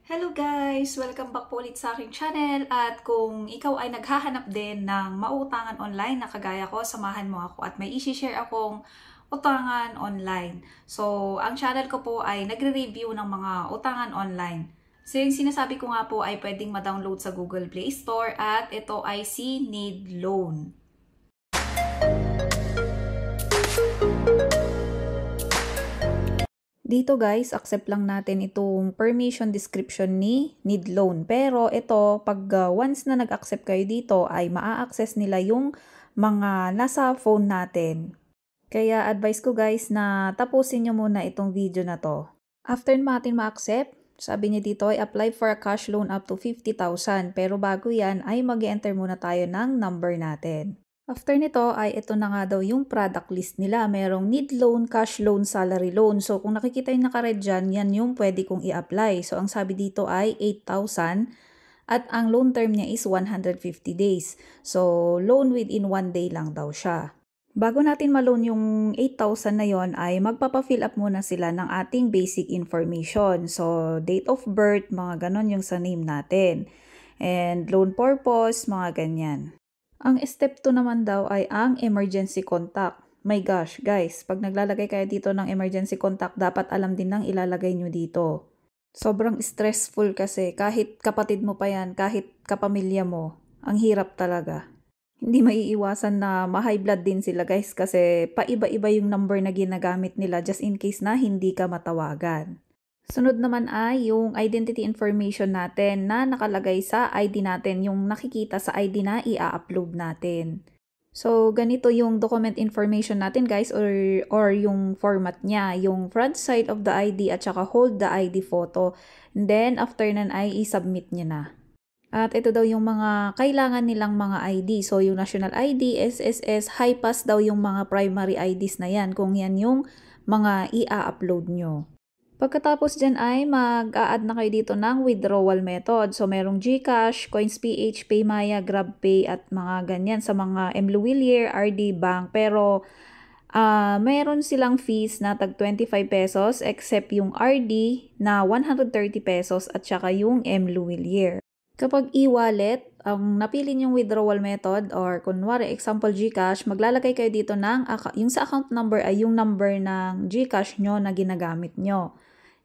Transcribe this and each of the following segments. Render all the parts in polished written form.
Hello guys! Welcome back po ulit sa aking channel at kung ikaw ay naghahanap din ng mautangan online na kagaya ko, samahan mo ako at may isi-share akong utangan online. So, ang channel ko po ay nagre-review ng mga utangan online. So, yung sinasabi ko nga po ay pwedeng ma-download sa Google Play Store at ito ay si Need Loan. Dito guys, accept lang natin itong permission description ni Need Loan. Pero ito, pag once na nag-accept kayo dito, ay maa-access nila yung mga nasa phone natin. Kaya advice ko guys na tapusin nyo muna itong video na to. After natin ma-accept, sabi niya dito ay apply for a cash loan up to 50,000. Pero bago yan ay mag-enter muna tayo ng number natin. After nito ay ito na nga daw yung product list nila. Merong need loan, cash loan, salary loan. So kung nakikita yung nakared dyan, yan yung pwede kong i-apply. So ang sabi dito ay 8,000 at ang loan term niya is 150 days. So loan within 1 day lang daw siya. Bago natin ma-loan yung 8,000 na yon ay magpapa-fill up muna sila ng ating basic information. So date of birth, mga ganon yung sa name natin. And loan purpose, mga ganyan. Ang step 2 naman daw ay ang emergency contact. My gosh, guys, pag naglalagay kayo dito ng emergency contact, dapat alam din ng ilalagay nyo dito. Sobrang stressful kasi kahit kapatid mo pa yan, kahit kapamilya mo, ang hirap talaga. Hindi maiiwasan na ma-high blood din sila guys kasi paiba-iba yung number na ginagamit nila just in case na hindi ka matawagan. Sunod naman ay yung identity information natin na nakalagay sa ID natin, yung nakikita sa ID na i-upload natin. So, ganito yung document information natin guys or yung format niya, yung front side of the ID at saka hold the ID photo. And then, after nan ay i-submit niya na. At ito daw yung mga kailangan nilang mga ID. So, yung national ID, SSS, high pass daw yung mga primary IDs na yan kung yan yung mga i-upload nyo. Pagkatapos dyan ay mag-a-add na kayo dito ng withdrawal method. So, merong GCash, CoinsPH, PayMaya, GrabPay at mga ganyan sa mga Mluwilier, RD Bank. Pero, meron silang fees na tag 25 pesos except yung RD na 130 pesos at saka yung Mluwilier. Kapag e-wallet, ang napili niyong withdrawal method or kunwari example GCash, maglalagay kayo dito ng yung sa account number ay yung number ng GCash nyo na ginagamit nyo.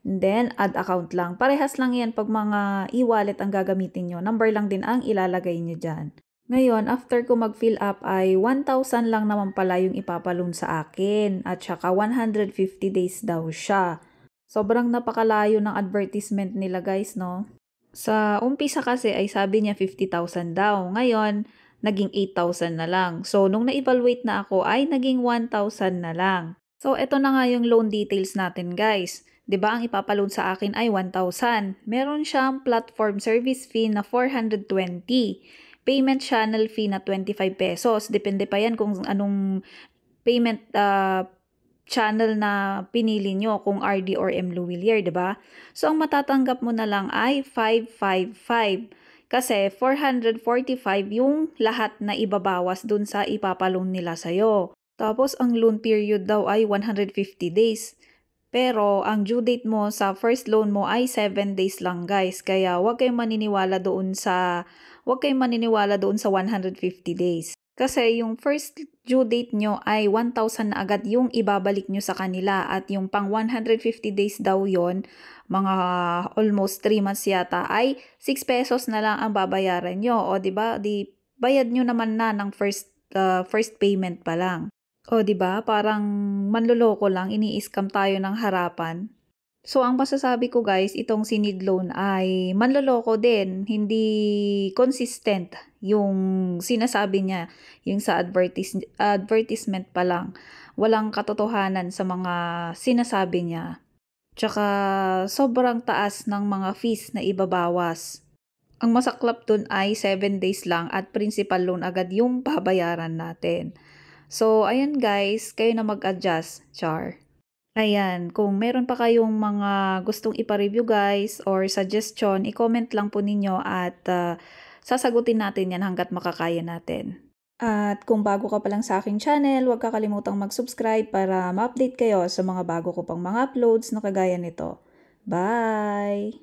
And then, add account lang. Parehas lang yan pag mga e-wallet ang gagamitin nyo. Number lang din ang ilalagay nyo dyan. Ngayon, after ko mag-fill up ay 1,000 lang naman pala yung ipapaloan sa akin. At saka 150 days daw siya. Sobrang napakalayo ng advertisement nila guys, no? Sa umpisa kasi ay sabi niya 50,000 daw. Ngayon, naging 8,000 na lang. So, nung na-evaluate na ako ay naging 1,000 na lang. So, eto na nga yung loan details natin guys. 'Di ba ang ipapaloan sa akin ay 1,000. Meron siyang platform service fee na 420. Payment channel fee na 25 pesos. Depende pa yan kung anong payment channel na pinili nyo, kung RD or Mluwilier, 'di ba? So ang matatanggap mo na lang ay 555. Kasi 445 yung lahat na ibabawas dun sa ipapaloan nila sa'yo. Tapos ang loan period daw ay 150 days. Pero ang due date mo sa first loan mo ay 7 days lang guys. Kaya huwag kayong maniniwala doon sa 150 days. Kasi yung first due date nyo ay 1,000 na agad yung ibabalik nyo sa kanila. At yung pang 150 days daw yon, mga almost 3 months yata, ay 6 pesos na lang ang babayaran nyo. O diba, di bayad nyo naman na ng first payment pa lang. O, 'di ba? Parang manloloko lang, ini-scam tayo ng harapan. So, ang masasabi ko guys, itong si Need Loan ay manloloko din, hindi consistent yung sinasabi niya, yung sa advertisement pa lang. Walang katotohanan sa mga sinasabi niya. Tsaka sobrang taas ng mga fees na ibabawas. Ang masaklap dun ay 7 days lang at principal loan agad yung babayaran natin. So, ayan guys, kayo na mag-adjust, char. Ayan, kung meron pa kayong mga gustong ipa-review guys or suggestion, i-comment lang po ninyo at sasagutin natin yan hanggat makakaya natin. At kung bago ka pa lang sa aking channel, huwag kakalimutang mag-subscribe para ma-update kayo sa mga bago ko pang mga uploads na kagaya nito. Bye!